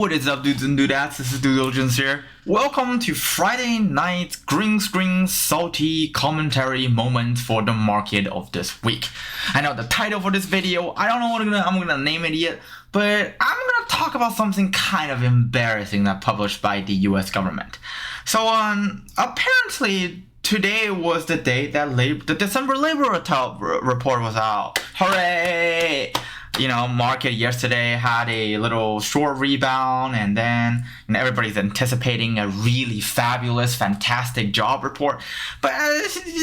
What is up, dudes and dudettes? This is dude-diligence here. Welcome to Friday night green screen salty commentary moment for the market of this week. I know the title for this video, I don't know what I'm gonna name it yet, but I'm gonna talk about something kind of embarrassing that published by the US government. So apparently today was the day that the December labor report was out. Hooray! You know, market yesterday had a little short rebound, and then everybody's anticipating a really fabulous, fantastic job report. But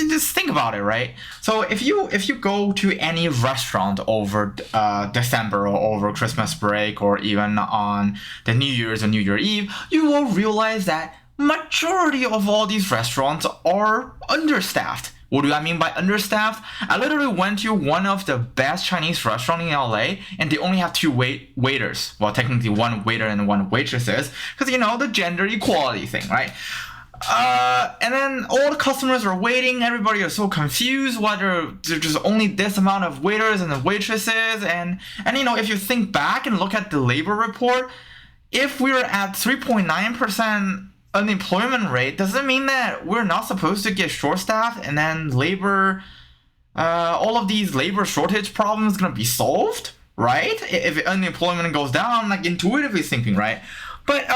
just think about it, right? So if you go to any restaurant over December or over Christmas break, or even on the New Year's or New Year Eve, you will realize that majority of all these restaurants are understaffed. What do I mean by understaffed? I literally went to one of the best Chinese restaurants in LA, and they only have two waiters. Well, technically one waiter and one waitresses, because the gender equality thing, right? And then all the customers are waiting. Everybody is so confused whether there's just only this amount of waiters and the waitresses. And if you think back and look at the labor report, if we're at 3.9% unemployment rate, does it mean that we're not supposed to get short staffed, and then all of these labor shortage problems gonna be solved, right? If unemployment goes down, like intuitively thinking, right? But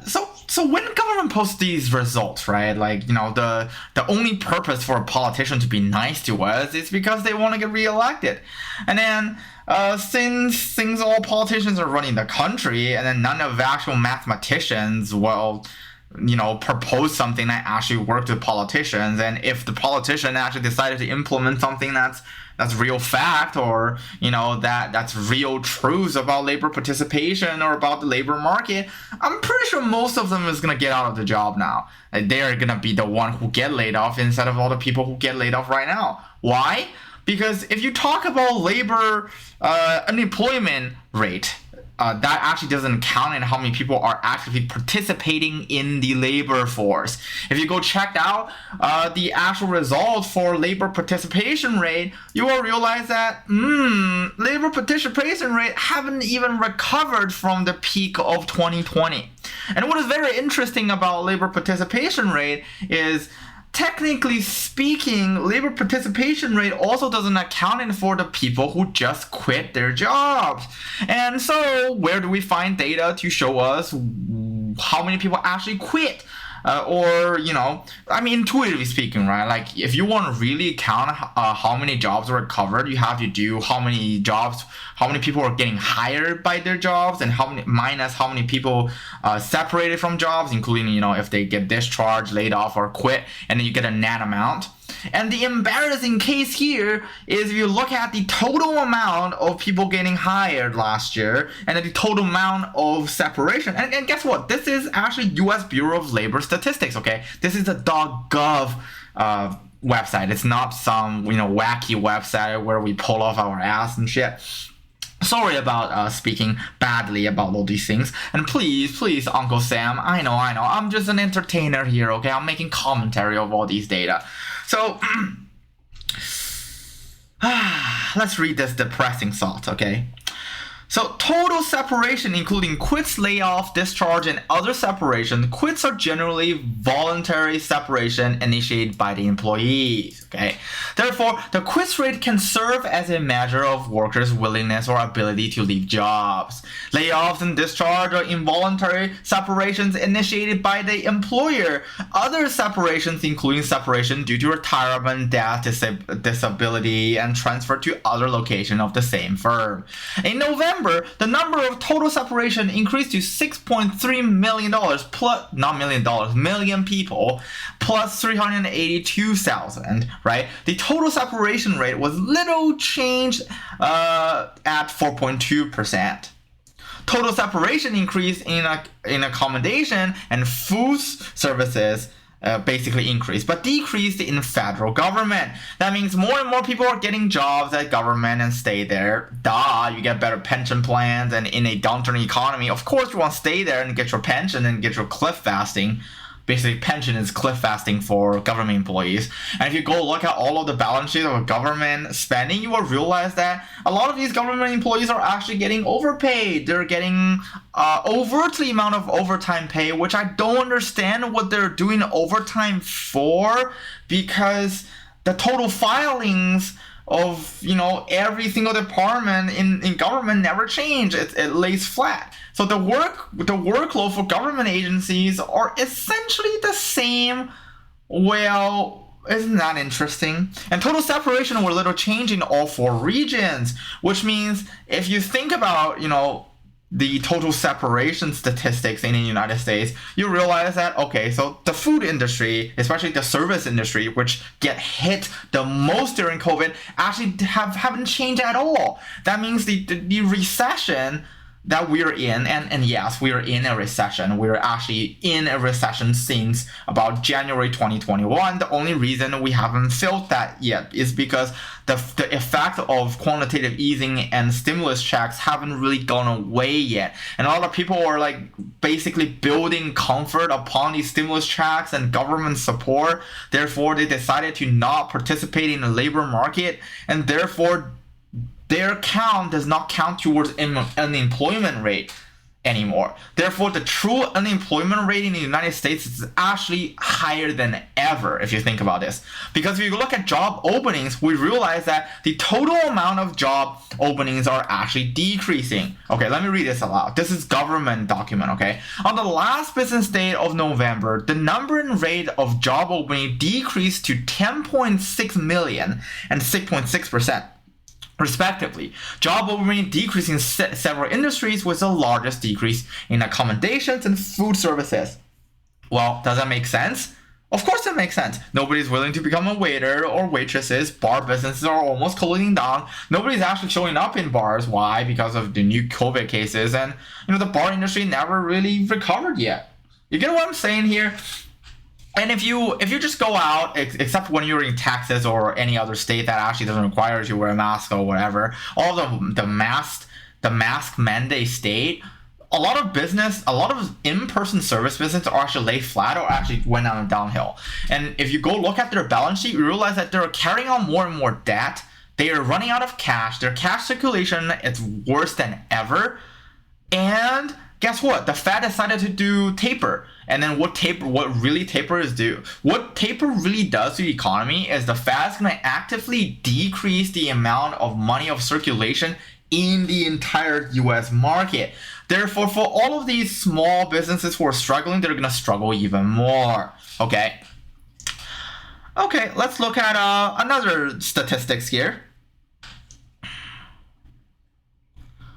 so when the government posts these results, right? Like, the only purpose for a politician to be nice to us is because they want to get reelected. And then since all politicians are running the country, and then none of the actual mathematicians will propose something that actually worked with politicians, and if the politician actually decided to implement something that's real fact, or that's real truths about labor participation or about the labor market, I'm pretty sure most of them is gonna get out of the job now. They're gonna be the one who get laid off instead of all the people who get laid off right now. Why? Because if you talk about labor unemployment rate, that actually doesn't count in how many people are actually participating in the labor force. If you go check out the actual results for labor participation rate, you will realize that labor participation rate haven't even recovered from the peak of 2020. And what is very interesting about labor participation rate is, technically speaking, labor participation rate also doesn't account for the people who just quit their jobs. And so where do we find data to show us how many people actually quit? Intuitively speaking, right? Like, if you want to really count how many jobs were covered, you have to do how many people are getting hired by their jobs, and minus how many people separated from jobs, including, if they get discharged, laid off, or quit, and then you get a net amount. And the embarrassing case here is, if you look at the total amount of people getting hired last year and the total amount of separation, and guess what? This is actually US Bureau of Labor Statistics, okay? This is a .gov website. It's not some wacky website where we pull off our ass and shit. Sorry about speaking badly about all these things. And please, Uncle Sam, I know, I'm just an entertainer here, okay? I'm making commentary of all these data. So, let's read this depressing thought, okay? So, total separation, including quits, layoff, discharge, and other separation. Quits are generally voluntary separation initiated by the employees, okay? Therefore, the quits rate can serve as a measure of workers' willingness or ability to leave jobs. Layoffs and discharge are involuntary separations initiated by the employer. Other separations, including separation due to retirement, death, disability, and transfer to other location of the same firm. In November, the number of total separation increased to $6.3 million million people, plus 382,000, right? The total separation rate was little changed at 4.2%. Total separation increase in accommodation and food services basically increased, but decreased in federal government. That means more and more people are getting jobs at government and stay there. Duh, you get better pension plans, and in a downturn economy, of course you want to stay there and get your pension and get your cliff vesting. basically pension is cliff vesting for government employees. And if you go look at all of the balance sheet of government spending, you will realize that a lot of these government employees are actually getting overpaid. They're getting overtly amount of overtime pay, which I don't understand what they're doing overtime for, because the total filings of every single department in government never change. It lays flat. So the workload for government agencies are essentially the same. Well, isn't that interesting? And total separation were little change in all 4 regions, which means if you think about the total separation statistics in the United States, you realize that, okay, so the food industry, especially the service industry, which get hit the most during COVID, actually haven't changed at all. That means the recession that we're in, and yes, we are in a recession. We're actually in a recession since about January 2021. The only reason we haven't felt that yet is because the effect of quantitative easing and stimulus checks haven't really gone away yet. And a lot of people are like basically building comfort upon these stimulus checks and government support. Therefore, they decided to not participate in the labor market, and therefore their count does not count towards unemployment rate anymore. Therefore, the true unemployment rate in the United States is actually higher than ever, if you think about this. Because if you look at job openings, we realize that the total amount of job openings are actually decreasing. Okay, let me read this aloud. This is government document, okay? On the last business day of November, the number and rate of job opening decreased to 10.6 million and 6.6%. respectively. Job opening decreased in several industries, with the largest decrease in accommodations and food services. Well, does that make sense? Of course it makes sense. Nobody's willing to become a waiter or waitresses. Bar businesses are almost closing down. Nobody's actually showing up in bars. Why? Because of the new COVID cases, and the bar industry never really recovered yet. You get what I'm saying here? And if you just go out, except when you're in Texas or any other state that actually doesn't require you to wear a mask or whatever, all the mask mandate state, a lot of in-person service businesses are actually laid flat or actually went on downhill. And if you go look at their balance sheet, you realize that they're carrying on more and more debt. They are running out of cash. Their cash circulation is worse than ever. And guess what? The Fed decided to do taper. And then what taper really does to the economy is the Fed's going to actively decrease the amount of money of circulation in the entire US market. Therefore, for all of these small businesses who are struggling, they're going to struggle even more. Okay, let's look at another statistics here.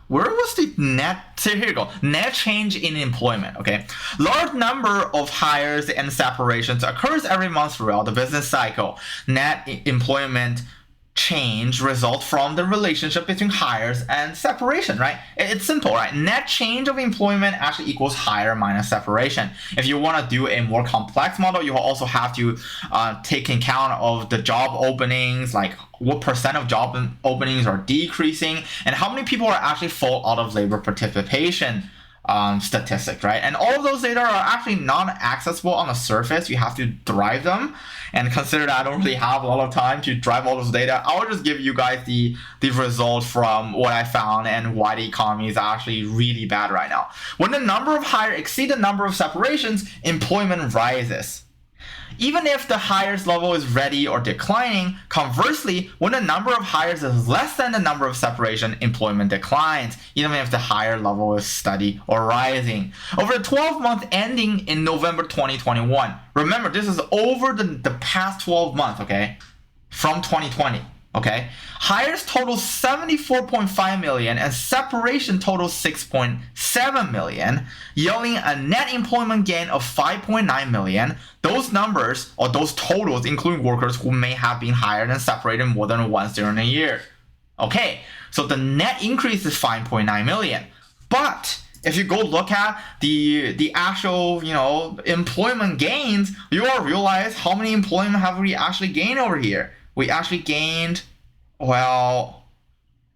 Where was the net? So here you go. Net change in employment. Okay, large number of hires and separations occurs every month throughout the business cycle. Net employment change results from the relationship between hires and separation, right? It's simple, right? Net change of employment actually equals hire minus separation. If you want to do a more complex model, you will also have to take in account of the job openings, like what percent of job openings are decreasing, and how many people are actually fall out of labor participation statistics, right? And all of those data are actually not accessible on the surface. You have to derive them. And consider that I don't really have a lot of time to drive all those data. I'll just give you guys the results from what I found and why the economy is actually really bad right now. When the number of hires exceed the number of separations, employment rises. Even if the hires level is ready or declining, conversely, when the number of hires is less than the number of separation, employment declines, even if the hire level is steady or rising. Over the 12 month ending in November 2021, remember this is over the past 12 months, okay, from 2020. Okay, hires total 74.5 million and separation total 6.7 million, yielding a net employment gain of 5.9 million. Those numbers, or those totals, include workers who may have been hired and separated more than once during a year. Okay, so the net increase is 5.9 million. But if you go look at the actual, employment gains, you will realize how many employment have we actually gained over here. We actually gained, well,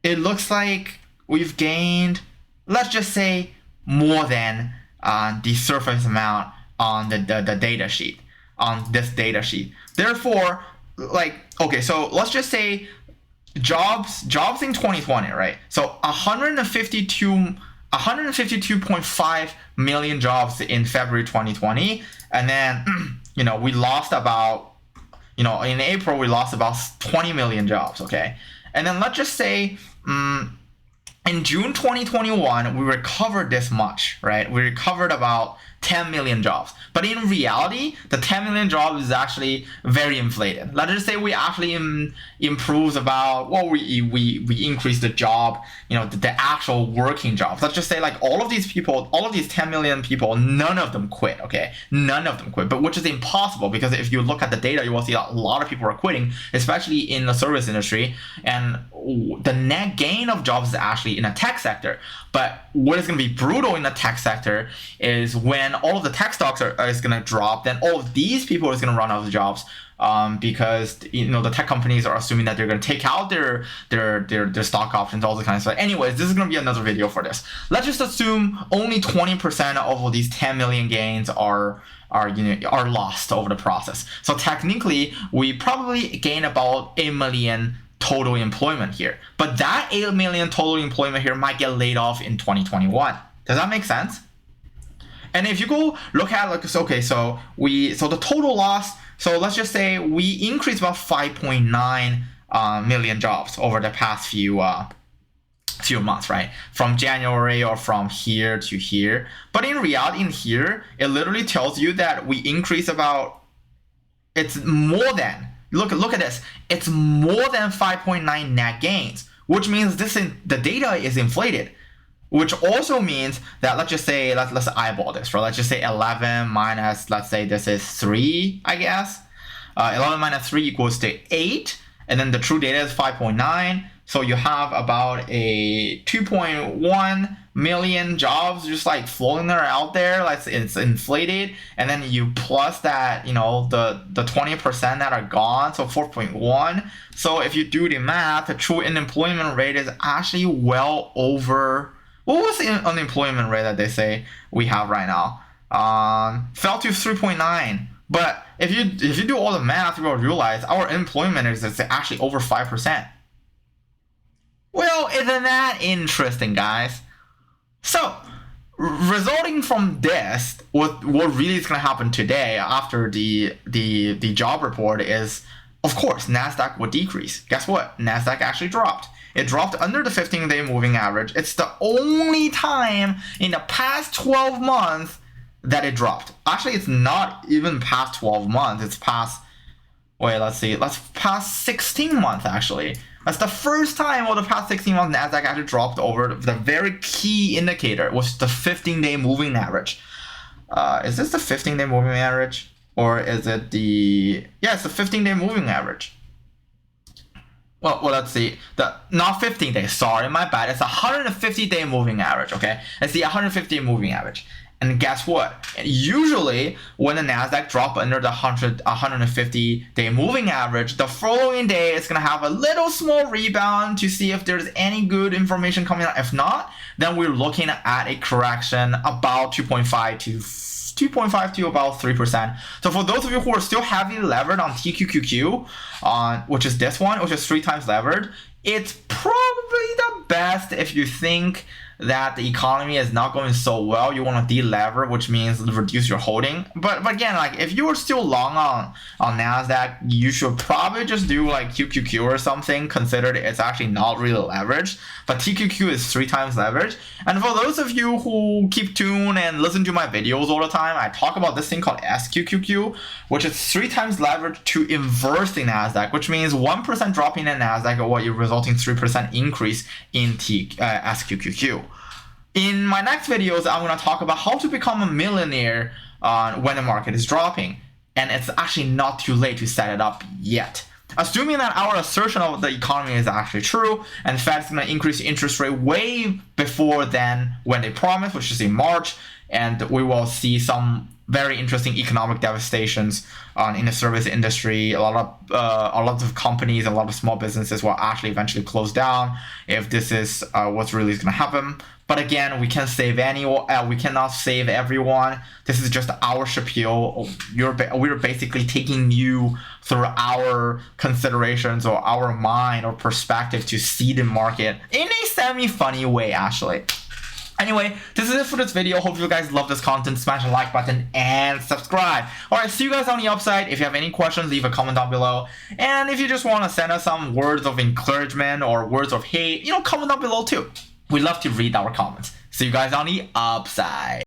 it looks like we've gained, let's just say, more than the surface amount on the data sheet, on this data sheet. Therefore, like, okay, so let's just say jobs in 2020, right? So 152.5 million jobs in February 2020, and then we lost about, in April we lost about 20 million jobs, okay? And then let's just say in June 2021 we recovered this much, right? We recovered about 10 million jobs. But in reality, the 10 million jobs is actually very inflated. Let's just say we actually improved about, well, we increased the job, the actual working jobs. Let's just say like all of these people, all of these 10 million people, none of them quit, okay? None of them quit, but which is impossible because if you look at the data, you will see a lot of people are quitting, especially in the service industry. And the net gain of jobs is actually in the tech sector. But what is going to be brutal in the tech sector is when all of the tech stocks is going to drop, then all of these people is going to run out of jobs because the tech companies are assuming that they're going to take out their stock options, all the kind of stuff. Anyways, this is going to be another video for this. Let's just assume only 20% of all these 10 million gains are lost over the process. So technically, we probably gain about 8 million total employment here, but that 8 million total employment here might get laid off in 2021. Does that make sense? And if you go look at okay, so the total loss, so let's just say we increased about 5.9 million jobs over the past few months, right? From January or from here to here. But in reality, in here, it literally tells you that we increase about, it's more than, look at this, it's more than 5.9 net gains, which means the data is inflated, which also means that let's just say, let's eyeball this, right? Let's just say 11 minus, let's say this is 3, I guess. 11 minus 3 equals to 8, and then the true data is 5.9. So you have about a 2.1 million jobs just like floating out there, like it's inflated, and then you plus that, the 20% that are gone, so 4.1. So if you do the math, the true unemployment rate is actually well over, what was the unemployment rate that they say we have right now? Fell to 3.9. But if you do all the math, you will realize our unemployment is actually over 5%. Well, isn't that interesting, guys? So, resulting from this, what really is going to happen today after the job report is, of course, NASDAQ would decrease. Guess what? NASDAQ actually dropped. It dropped under the 15-day moving average. It's the only time in the past 12 months that it dropped. Actually, it's not even past 12 months. It's past, past 16 months, actually. That's the first time over the past 16 months NASDAQ actually dropped over the very key indicator, which is the 15-day moving average. Is this the 15-day moving average? Or is it it's the 15-day moving average. Well, let's see. Not 15 days, sorry, my bad. It's a 150-day moving average, okay? It's the 150-day moving average. And guess what? Usually, when the NASDAQ drop under the 150-day moving average, the following day it's going to have a little small rebound to see if there's any good information coming out. If not, then we're looking at a correction about 2.5 to about 3%. So for those of you who are still heavily levered on TQQQ, which is this one, which is 3 times levered, it's probably the best if you think that the economy is not going so well, you want to de-lever, which means reduce your holding. But again, like if you are still long on NASDAQ, you should probably just do like QQQ or something, considered it's actually not really leveraged. But TQQ is 3 times leverage. And for those of you who keep tuned and listen to my videos all the time, I talk about this thing called SQQQ, which is 3 times leverage to inverse the NASDAQ, which means 1% drop in the NASDAQ or you're resulting 3% increase in SQQQ. In my next videos, I'm going to talk about how to become a millionaire when the market is dropping. And it's actually not too late to set it up yet. Assuming that our assertion of the economy is actually true, and Fed's going to increase interest rate way before then when they promised, which is in March, and we will see some very interesting economic devastations in the service industry. A lot of companies, a lot of small businesses will actually eventually close down if this is what's really going to happen. But again, we can't save anyone. We cannot save everyone. This is just our spiel. We're basically taking you through our considerations or our mind or perspective to see the market in a semi-funny way, actually. Anyway, this is it for this video. Hope you guys love this content. Smash the like button and subscribe. Alright, see you guys on the upside. If you have any questions, leave a comment down below. And if you just want to send us some words of encouragement or words of hate, comment down below too. We love to read our comments. See you guys on the upside.